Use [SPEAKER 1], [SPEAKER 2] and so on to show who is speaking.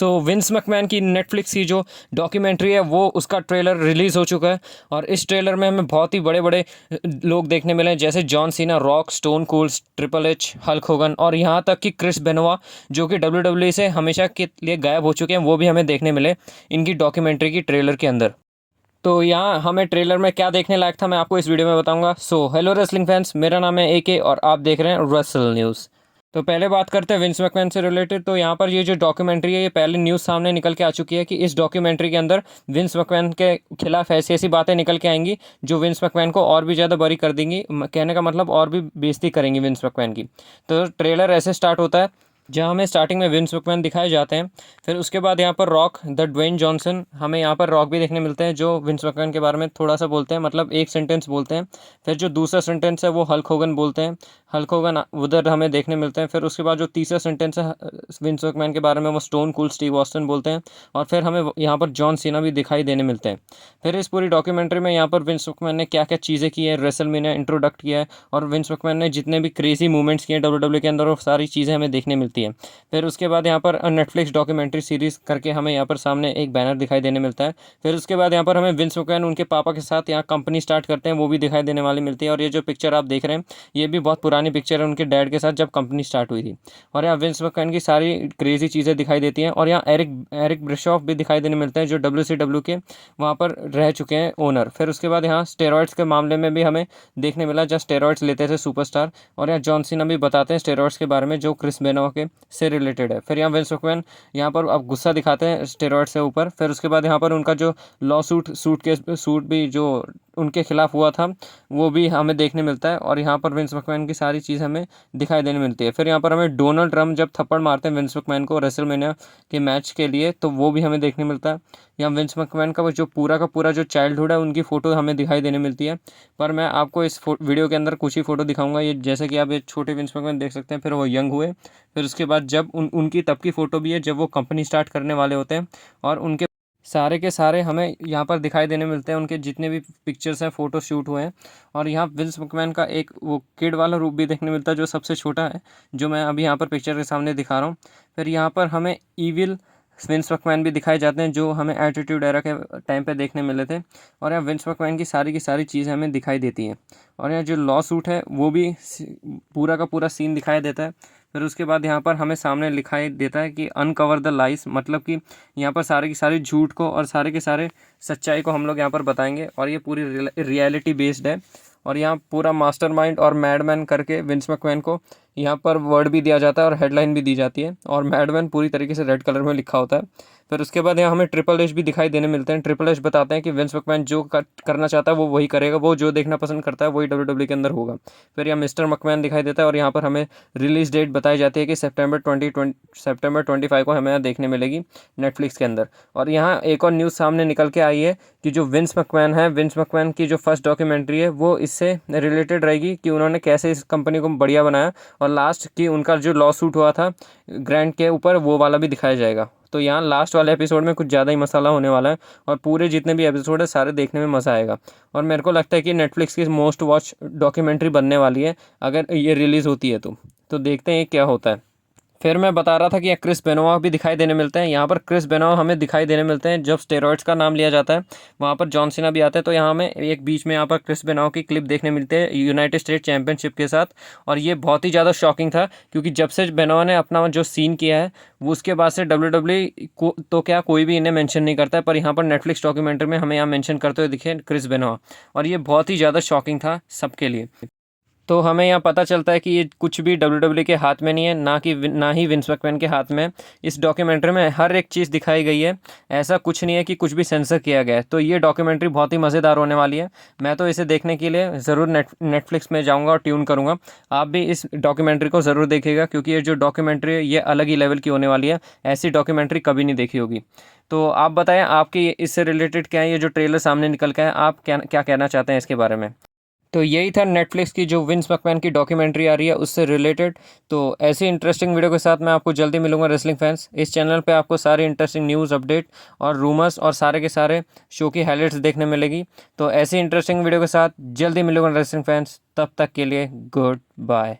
[SPEAKER 1] सो Vince McMahon की Netflix की जो डॉक्यूमेंट्री है वो उसका ट्रेलर रिलीज़ हो चुका है और इस ट्रेलर में हमें बहुत ही बड़े बड़े लोग देखने मिले हैं, जैसे John Cena, rock, stone cold, triple H, Hulk Hogan और यहाँ तक कि क्रिस बेनोवा जो कि WWE से हमेशा के लिए गायब हो चुके हैं, वो भी हमें देखने मिले इनकी डॉक्यूमेंट्री की ट्रेलर के अंदर। तो यहाँ हमें ट्रेलर में क्या देखने लायक था मैं आपको इस वीडियो में बताऊंगा। सो हेलो रेसलिंग फैंस, मेरा नाम है AK और आप देख रहे हैं रेसल न्यूज़। तो पहले बात करते हैं विंस मैकमैन से रिलेटेड। तो यहाँ पर ये जो डॉक्यूमेंट्री है ये पहले न्यूज़ सामने निकल के आ चुकी है कि इस डॉक्यूमेंट्री के अंदर विंस मैकमैन के खिलाफ ऐसी ऐसी बातें निकल के आएंगी जो विंस मैकमैन को और भी ज़्यादा बरी कर देंगी, कहने का मतलब और भी बेइज्जती करेंगी विंस मैकमैन की। तो ट्रेलर ऐसे स्टार्ट होता है जहाँ हमें स्टार्टिंग में विंस मैकमैन दिखाए जाते हैं। फिर उसके बाद यहाँ पर रॉक द ड्वेन जॉनसन, हमें यहाँ पर रॉक भी देखने मिलते हैं जो विंस मैकमैन के बारे में थोड़ा सा बोलते हैं, मतलब एक सेंटेंस बोलते हैं। फिर जो दूसरा सेंटेंस है वो हल्क होगन बोलते हैं, हल्क होगन उधर हमें देखने मिलते हैं। फिर उसके बाद जो तीसरा सेंटेंस है विंस मैकमैन के बारे में वो स्टोन कोल्ड स्टीव ऑस्टिन बोलते हैं और फिर हमें यहाँ पर जॉन सीना भी दिखाई देने मिलते हैं। फिर इस पूरी डॉक्यूमेंट्री में यहाँ पर विंस मैकमैन ने क्या क्या चीज़ें की है, रेसलमेनिया इंट्रोडक्ट किया है और विंस मैकमैन ने जितने भी क्रेजी मूवमेंट्स किए हैं WWE के अंदर वो सारी चीज़ें हमें देखने मिलती हैं। फिर उसके बाद यहाँ पर नेटफ्लिक्स डॉक्यूमेंट्री सीरीज़ करके हमें यहाँ पर सामने एक बैनर दिखाई देने मिलता है। फिर उसके बाद यहाँ पर हमें विंस मैकमैन उनके पापा के साथ यहाँ कंपनी स्टार्ट करते हैं, वो भी दिखाई देने वाली मिलती है। और ये जो पिक्चर आप देख रहे हैं ये भी बहुत पुरानी पिक्चर है उनके डैड के साथ जब कंपनी स्टार्ट हुई थी। और यहाँ विंस मैकमैन की सारी क्रेजी चीज़ें दिखाई देती हैं और यहाँ एरिक ब्रिशॉफ भी दिखाई देने मिलते हैं जो WCW के वहाँ पर रह चुके हैं ओनर। फिर उसके बाद यहाँ स्टेरॉइड्स के मामले में भी हमें देखने मिला जब स्टेरॉइड्स लेते थे सुपरस्टार। और यहाँ जॉन सीना भी बताते हैं स्टेरॉइड्स के बारे में जो क्रिस बेनोवा के से रिलेटेड है। फिर यहाँ विंस मैकमैन यहाँ पर अब गुस्सा दिखाते हैं स्टेरॉइड से ऊपर। फिर उसके बाद यहाँ पर उनका जो लॉ सूट भी जो उनके खिलाफ हुआ था वो भी हमें देखने मिलता है और यहाँ पर विंस मैकमैन की सारी चीज़ हमें दिखाई देने मिलती है। फिर यहाँ पर हमें डोनाल्ड ट्रम्प जब थप्पड़ मारते हैं विंस मैकमैन को रेसलमेनिया के मैच के लिए तो वो भी हमें देखने मिलता है। यहाँ विंस मैकमैन का जो पूरा का पूरा जो चाइल्डहुड है उनकी फ़ोटो हमें दिखाई देने मिलती है। पर मैं आपको इस वीडियो के अंदर कुछ ही फ़ोटो दिखाऊंगा, ये जैसे कि आप ये छोटे विंस मैकमैन देख सकते हैं। फिर वो यंग हुए, फिर उसके बाद जब उनकी तब की फ़ोटो भी है जब वो कंपनी स्टार्ट करने वाले होते हैं और उनके सारे के सारे हमें यहाँ पर दिखाई देने मिलते हैं, उनके जितने भी पिक्चर्स हैं फ़ोटो शूट हुए हैं। और यहाँ विंस मैकमैन का एक वो किड वाला रूप भी देखने मिलता है जो सबसे छोटा है, जो मैं अभी यहाँ पर पिक्चर के सामने दिखा रहा हूँ। फिर यहाँ पर हमें ईविल विंस मैकमैन भी दिखाए जाते हैं जो हमें एटीट्यूड एरा के टाइम पे देखने मिले थे। और यहाँ विंस मैकमैन की सारी चीज़ें हमें दिखाई देती हैं। और यहाँ जो लॉ सूट है वो भी पूरा का पूरा सीन दिखाई देता है। फिर उसके बाद यहाँ पर हमें सामने लिखाई देता है कि अनकवर द लाइस, मतलब कि यहाँ पर सारे की सारी झूठ को और सारे के सारे सच्चाई को हम लोग यहाँ पर बताएंगे और ये पूरी रियलिटी बेस्ड है। और यहाँ पूरा मास्टरमाइंड और मैडमैन करके विंस मैकमैन को यहाँ पर वर्ड भी दिया जाता है और हेडलाइन भी दी जाती है और मैडमैन पूरी तरीके से रेड कलर में लिखा होता है। फिर उसके बाद यहाँ हमें ट्रिपल एच भी दिखाई देने मिलते हैं। ट्रिपल एच बताते हैं कि विंस मैकमैन जो करना चाहता है वो वही करेगा, वो जो देखना पसंद करता है वही WWE के अंदर होगा। फिर यहाँ मिस्टर मैकमैन दिखाई देता है और यहाँ पर हमें रिलीज़ डेट बताई जाती है कि सितंबर 25 को हमें यहाँ देखने मिलेगी नेटफ्लिक्स के अंदर। और यहाँ एक और न्यूज़ सामने निकल के आई है कि जो विंस मैकमैन है, विंस मैकमैन की जो फर्स्ट डॉक्यूमेंट्री है वो इससे रिलेटेड रहेगी कि उन्होंने कैसे इस कंपनी को बढ़िया बनाया और लास्ट की उनका जो लॉ सूट हुआ था ग्रैंड के ऊपर वो वाला भी दिखाया जाएगा। तो यहाँ लास्ट वाले एपिसोड में कुछ ज़्यादा ही मसाला होने वाला है और पूरे जितने भी एपिसोड है सारे देखने में मज़ा आएगा। और मेरे को लगता है कि नेटफ्लिक्स की मोस्ट वॉच डॉक्यूमेंट्री बनने वाली है अगर ये रिलीज़ होती है तो देखते हैं क्या होता है। फिर मैं बता रहा था कि क्रिस बेनोवा भी दिखाई देने मिलते हैं। यहाँ पर क्रिस बेनोवा हमें दिखाई देने मिलते हैं जब स्टेरॉइड्स का नाम लिया जाता है, वहाँ पर जॉन सीना भी आता है। तो यहाँ हमें एक बीच में यहाँ पर क्रिस बेनोवा की क्लिप देखने मिलती है यूनाइटेड स्टेट चैंपियनशिप के साथ। और ये बहुत ही ज़्यादा शॉकिंग था क्योंकि जब से बेनोवा ने अपना जो सीन किया है वो उसके बाद से WWE को तो क्या कोई भी इन्हें मेंशन नहीं करता है, पर यहाँ पर नेटफ्लिक्स डॉक्यूमेंट्री में हमें यहाँ मेंशन करते हुए दिखे क्रिस बेनोवा। और ये बहुत ही ज़्यादा शॉकिंग था सबके लिए। तो हमें यहाँ पता चलता है कि ये कुछ भी WWE के हाथ में नहीं है, ना ही विंस मैकमैन के हाथ में। इस डॉक्यूमेंट्री में हर एक चीज़ दिखाई गई है, ऐसा कुछ नहीं है कि कुछ भी सेंसर किया गया है। तो ये डॉक्यूमेंट्री बहुत ही मज़ेदार होने वाली है। मैं तो इसे देखने के लिए ज़रूर नेटफ्लिक्स में जाऊँगा और ट्यून करूँगा। आप भी इस डॉक्यूमेंट्री को ज़रूर देखिएगा क्योंकि ये जो डॉक्यूमेंट्री है ये अलग ही लेवल की होने वाली है, ऐसी डॉक्यूमेंट्री कभी नहीं देखी होगी। तो आप बताएं आपकी इससे रिलेटेड क्या है, ये जो ट्रेलर सामने निकल के है आप क्या कहना चाहते हैं इसके बारे में। तो यही था नेटफ्लिक्स की जो विंस मैकमैन की डॉक्यूमेंट्री आ रही है उससे रिलेटेड। तो ऐसी इंटरेस्टिंग वीडियो के साथ मैं आपको जल्दी मिलूंगा रेसलिंग फैंस। इस चैनल पे आपको सारी इंटरेस्टिंग न्यूज़ अपडेट और रूमर्स और सारे के सारे शो की हाइलाइट्स देखने मिलेगी। तो ऐसी इंटरेस्टिंग वीडियो के साथ जल्दी मिलूंगा रेसलिंग फैंस, तब तक के लिए गुड बाय।